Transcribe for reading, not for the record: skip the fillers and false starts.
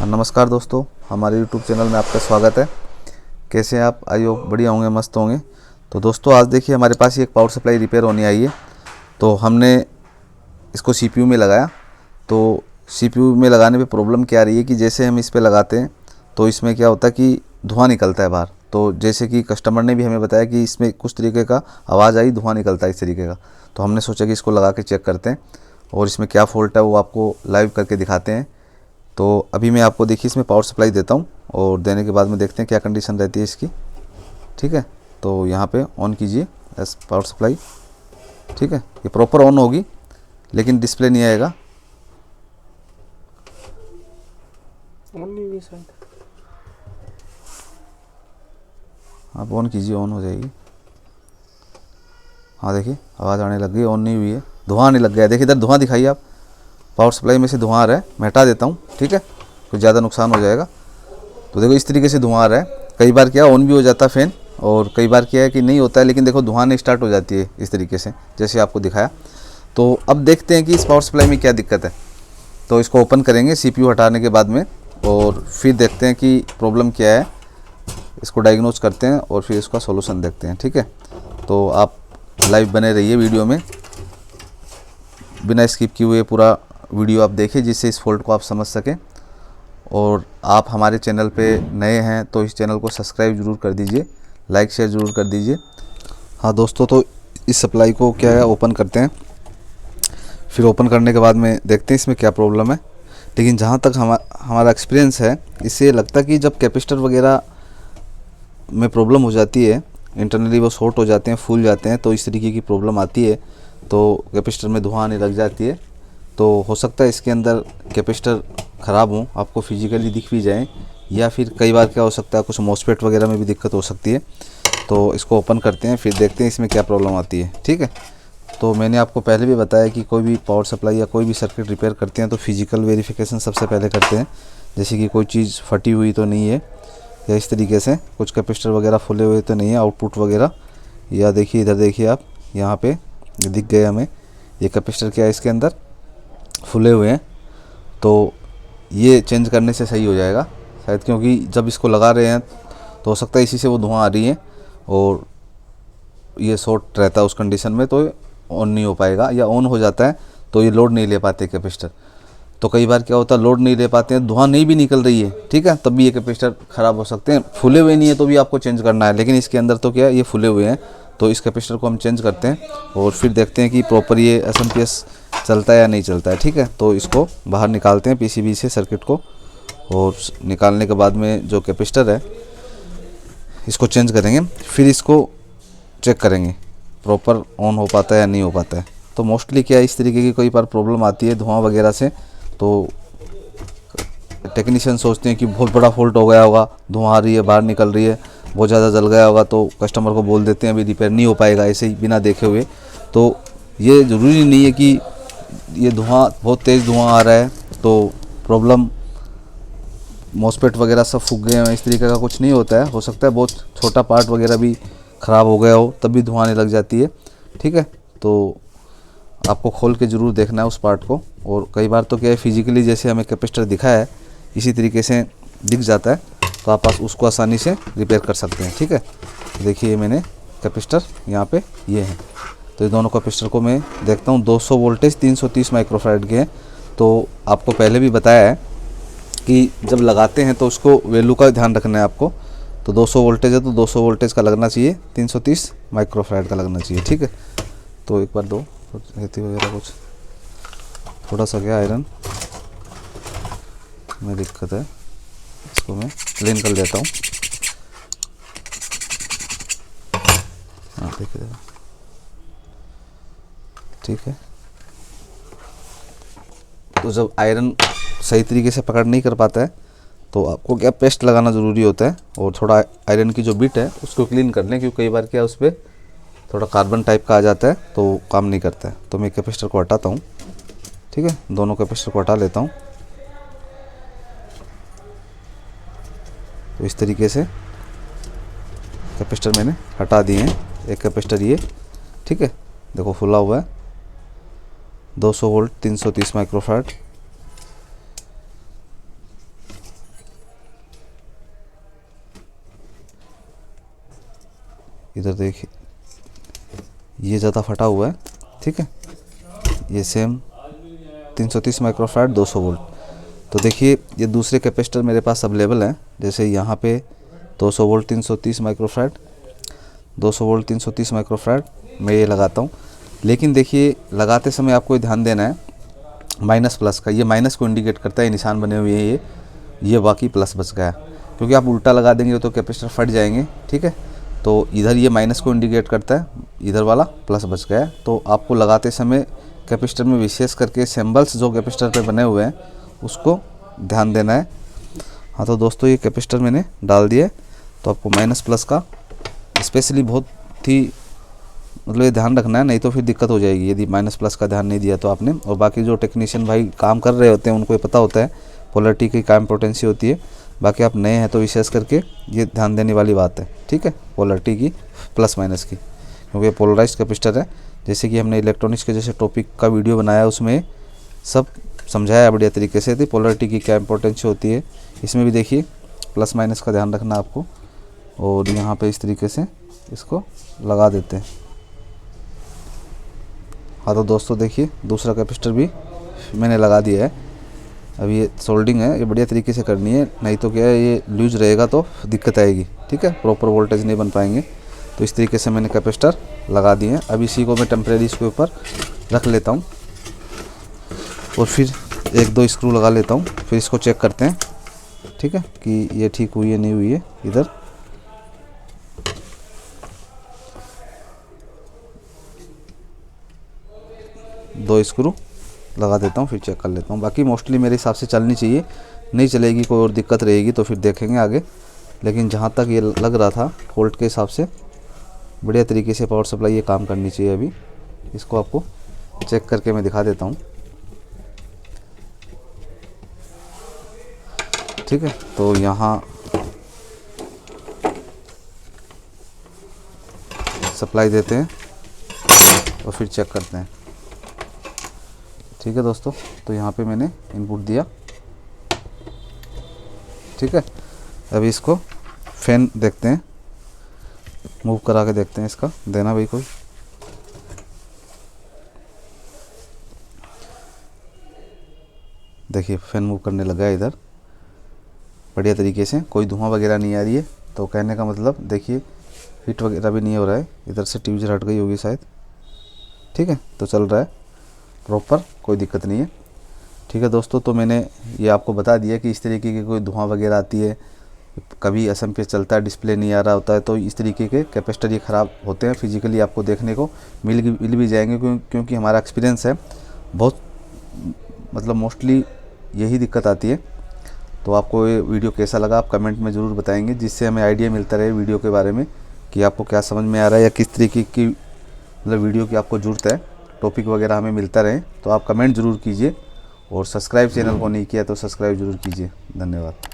नमस्कार दोस्तों, हमारे YouTube चैनल में आपका स्वागत है। कैसे हैं आप? आई होप बढ़िया होंगे, मस्त होंगे। तो दोस्तों आज देखिए हमारे पास ये एक पावर सप्लाई रिपेयर होनी आई है। तो हमने इसको CPU में लगाया। तो CPU में लगाने पे प्रॉब्लम क्या आ रही है कि जैसे हम इस पे लगाते हैं तो इसमें क्या होता है कि धुआं निकलता है बाहर। तो जैसे कि कस्टमर ने भी हमें बताया कि इसमें कुछ तरीके का आवाज़ आई, धुआं निकलता है इस तरीके का। तो हमने सोचा कि इसको लगा के चेक करते हैं और इसमें क्या फ़ॉल्ट है वो आपको लाइव करके दिखाते हैं। तो अभी मैं आपको देखिए इसमें पावर सप्लाई देता हूँ और देने के बाद में देखते हैं क्या कंडीशन रहती है इसकी। ठीक है, तो यहाँ पे ऑन कीजिए एस पावर सप्लाई। ठीक है, ये प्रॉपर ऑन होगी लेकिन डिस्प्ले नहीं आएगा। ऑन नहीं हुई शायद। आप ऑन कीजिए, ऑन हो जाएगी। हाँ देखिए आवाज़ आने लग गई, ऑन नहीं हुई है, धुआं आने लग गया है। देखिए इधर धुआं दिखाइए आप, पावर सप्लाई में से धुआं आ रहा है। मैं हटा देता हूँ, ठीक है, कुछ ज़्यादा नुकसान हो जाएगा। तो देखो इस तरीके से धुआं आ रहा है। कई बार क्या ऑन भी हो जाता है फ़ैन और कई बार क्या है कि नहीं होता है, लेकिन देखो धुआं नहीं स्टार्ट हो जाती है इस तरीके से जैसे आपको दिखाया। तो अब देखते हैं कि इस पावर सप्लाई में क्या दिक्कत है। तो इसको ओपन करेंगे CPU हटाने के बाद में और फिर देखते हैं कि प्रॉब्लम क्या है, इसको डायग्नोज करते हैं और फिर इसका सोल्यूशन देखते हैं। ठीक है, तो आप लाइव बने रहिए वीडियो में, बिना स्किप किए हुए पूरा वीडियो आप देखिए जिससे इस फॉल्ट को आप समझ सकें। और आप हमारे चैनल पे नए हैं तो इस चैनल को सब्सक्राइब ज़रूर कर दीजिए, लाइक शेयर ज़रूर कर दीजिए। हाँ दोस्तों, तो इस सप्लाई को क्या है ओपन करते हैं, फिर ओपन करने के बाद में देखते हैं इसमें क्या प्रॉब्लम है। लेकिन जहाँ तक हमारा एक्सपीरियंस है, इससे लगता है कि जब कैपेसिटर वगैरह में प्रॉब्लम हो जाती है, इंटरनली वो शॉर्ट हो जाते हैं, फूल जाते हैं, तो इस तरीके की प्रॉब्लम आती है। तो कैपेसिटर में धुआं आने लग जाती है। तो हो सकता है इसके अंदर कैपेसिटर ख़राब हों, आपको फिजिकली दिख भी जाएं, या फिर कई बार क्या हो सकता है कुछ मॉसफेट वगैरह में भी दिक्कत हो सकती है। तो इसको ओपन करते हैं, फिर देखते हैं इसमें क्या प्रॉब्लम आती है। ठीक है, तो मैंने आपको पहले भी बताया कि कोई भी पावर सप्लाई या कोई भी सर्किट रिपेयर करते हैं तो फिजिकल वेरिफिकेशन सबसे पहले करते हैं। जैसे कि कोई चीज़ फटी हुई तो नहीं है, या इस तरीके से कुछ कैपेसिटर वगैरह फुले हुए तो नहीं है, आउटपुट वगैरह। या देखिए इधर देखिए आप, यहाँ पे दिख गए हमें ये कैपेसिटर क्या है इसके अंदर फुले हुए हैं। तो ये चेंज करने से सही हो जाएगा शायद, क्योंकि जब इसको लगा रहे हैं तो हो सकता है इसी से वो धुआं आ रही है और ये शॉर्ट रहता है उस कंडीशन में, तो ऑन नहीं हो पाएगा, या ऑन हो जाता है तो ये लोड नहीं ले पाते कैपेसिटर। तो कई बार क्या होता है लोड नहीं ले पाते हैं, धुआं नहीं भी निकल रही है, ठीक है, तब भी ये कैपेसिटर ख़राब हो सकते हैं। फुले हुए नहीं है तो भी आपको चेंज करना है, लेकिन इसके अंदर तो क्या है ये फुले हुए हैं। तो इस कैपेसिटर को हम चेंज करते हैं और फिर देखते हैं कि प्रॉपर ये SMPS चलता है या नहीं चलता है। ठीक है, तो इसको बाहर निकालते हैं PCB से सर्किट को, और निकालने के बाद में जो कैपेसिटर है इसको चेंज करेंगे, फिर इसको चेक करेंगे प्रॉपर ऑन हो पाता है या नहीं हो पाता है। तो मोस्टली क्या है इस तरीके की कई बार प्रॉब्लम आती है धुआं वगैरह से। तो टेक्नीशियन सोचते हैं कि बहुत बड़ा फॉल्ट हो गया होगा, धुआं आ रही है, बाहर निकल रही है, बहुत ज़्यादा जल गया होगा, तो कस्टमर को बोल देते हैं अभी रिपेयर नहीं हो पाएगा ऐसे ही बिना देखे हुए। तो ये ज़रूरी नहीं है कि ये धुआं बहुत तेज़ धुआं आ रहा है तो प्रॉब्लम मॉसफेट वगैरह सब फूक गए हैं, इस तरीके का कुछ नहीं होता है। हो सकता है बहुत छोटा पार्ट वगैरह भी ख़राब हो गया हो तब भी धुआं आने लग जाती है। ठीक है, तो आपको खोल के ज़रूर देखना है उस पार्ट को। और कई बार तो क्या है फिजिकली जैसे हमें कैपेसिटर दिखा है इसी तरीके से दिख जाता है, तो आप उसको आसानी से रिपेयर कर सकते हैं। ठीक है, देखिए मैंने कैपेसिटर यहाँ पे ये हैं, तो ये दोनों कैपेसिटर को मैं देखता हूँ। 200 वोल्टेज 330 माइक्रोफैराड के हैं। तो आपको पहले भी बताया है कि जब लगाते हैं तो उसको वैल्यू का ध्यान रखना है आपको। तो 200 वोल्टेज है तो 200 वोल्टेज का लगना चाहिए, 330 माइक्रोफैराड का लगना चाहिए। ठीक है, तो एक बार दो रहती वगैरह कुछ थोड़ा सा क्या आयरन में दिक्कत है, इसको मैं क्लीन कर देता हूँ। हाँ देखिए, ठीक है। तो जब आयरन सही तरीके से पकड़ नहीं कर पाता है तो आपको क्या पेस्ट लगाना ज़रूरी होता है, और थोड़ा आयरन की जो बिट है उसको क्लीन कर लें, क्योंकि कई बार क्या उस पर थोड़ा कार्बन टाइप का आ जाता है तो काम नहीं करता है। तो मैं कैपेसिटर को हटाता हूँ। ठीक है, दोनों कैपेसिटर को हटा लेता हूँ। तो इस तरीके से कैपेसिटर मैंने हटा दिए हैं। एक कैपेसिटर ये, ठीक है, देखो फुला हुआ है, 200 वोल्ट 330 माइक्रोफैराड। इधर देखिए ये ज़्यादा फटा हुआ है, ठीक है। ये सेम 330 माइक्रोफैराड 200 वोल्ट। तो देखिए ये दूसरे कैपेसिटर मेरे पास अवेलेबल हैं, जैसे यहाँ पे 200 वोल्ट 330 माइक्रोफैराड, 200 वोल्ट 330 माइक्रोफैराड मैं ये लगाता हूँ। लेकिन देखिए लगाते समय आपको ध्यान देना है माइनस प्लस का, ये माइनस को इंडिकेट करता है, निशान बने हुए हैं ये बाकी प्लस बच गया, क्योंकि आप उल्टा लगा देंगे तो कैपेसिटर फट जाएंगे, ठीक है। तो इधर ये माइनस को इंडिकेट करता है, इधर वाला प्लस बच गया है। तो आपको लगाते समय कैपेसिटर में विशेष करके सिंबल्स जो कैपेसिटर पे बने हुए हैं उसको ध्यान देना है। हाँ तो दोस्तों ये कैपेसिटर मैंने डाल दिया है, तो आपको माइनस प्लस का स्पेशली बहुत ही मतलब ये ध्यान रखना है, नहीं तो फिर दिक्कत हो जाएगी यदि माइनस प्लस का ध्यान नहीं दिया तो आपने। और बाकी जो टेक्नीशियन भाई काम कर रहे होते हैं उनको ये पता होता है पोलरिटी की क्या इम्पोर्टेंसी होती है। बाकी आप नए हैं तो विशेष करके ये ध्यान देने वाली बात है, ठीक है, पोलरिटी की प्लस माइनस की, क्योंकि ये पोलराइज्ड कैपेसिटर है। जैसे कि हमने इलेक्ट्रॉनिक्स के जैसे टॉपिक का वीडियो बनाया उसमें सब समझाया बढ़िया तरीके से थी पोलरिटी की क्या इंपॉर्टेंस होती है। इसमें भी देखिए प्लस माइनस का ध्यान रखना आपको, और यहाँ पे इस तरीके से इसको लगा देते हैं। हाँ तो दोस्तों देखिए दूसरा कैपेसिटर भी मैंने लगा दिया है। अब ये सोल्डिंग है, ये बढ़िया तरीके से करनी है, नहीं तो क्या है ये लूज रहेगा तो दिक्कत आएगी, ठीक है, प्रॉपर वोल्टेज नहीं बन पाएंगे। तो इस तरीके से मैंने कैपेसिटर लगा दिए हैं। अब इसी को मैं टेम्परेरी इसके ऊपर रख लेता हूँ और फिर 1-2 स्क्रू लगा लेता हूँ, फिर इसको चेक करते हैं, ठीक है, कि ये ठीक हुई है नहीं हुई है। इधर दो स्क्रू लगा देता हूँ, फिर चेक कर लेता हूँ। बाकी मोस्टली मेरे हिसाब से चलनी चाहिए, नहीं चलेगी कोई और दिक्कत रहेगी तो फिर देखेंगे आगे। लेकिन जहाँ तक ये लग रहा था फॉल्ट के हिसाब से बढ़िया तरीके से पावर सप्लाई ये काम करनी चाहिए। अभी इसको आपको चेक करके मैं दिखा देता हूँ, ठीक है। तो यहाँ सप्लाई देते हैं और फिर चेक करते हैं, ठीक है दोस्तों। तो यहाँ पे मैंने इनपुट दिया, ठीक है। अभी इसको फैन देखते हैं, मूव करा के देखते हैं इसका, देना भाई कोई। देखिए फैन मूव करने लगा है इधर बढ़िया तरीके से, कोई धुआं वगैरह नहीं आ रही है। तो कहने का मतलब देखिए हीट वगैरह भी नहीं हो रहा है, इधर से ट्यूजर हट गई होगी शायद, ठीक है। तो चल रहा है प्रॉपर, कोई दिक्कत नहीं है, ठीक है दोस्तों। तो मैंने ये आपको बता दिया कि इस तरीके की कोई धुआं वगैरह आती है, कभी असम पे चलता है डिस्प्ले नहीं आ रहा होता है, तो इस तरीके के कैपेसिटर ये ख़राब होते हैं। फिजिकली आपको देखने को मिल भी जाएंगे, क्योंकि हमारा एक्सपीरियंस है बहुत, मतलब मोस्टली यही दिक्कत आती है। तो आपको ये वीडियो कैसा लगा आप कमेंट में ज़रूर बताएंगे, जिससे हमें आइडिया मिलता रहे वीडियो के बारे में कि आपको क्या समझ में आ रहा है या किस तरीके की मतलब वीडियो की आपको ज़रूरत है, टॉपिक वगैरह हमें मिलता रहे। तो आप कमेंट ज़रूर कीजिए, और सब्सक्राइब चैनल को नहीं किया तो सब्सक्राइब ज़रूर कीजिए। धन्यवाद।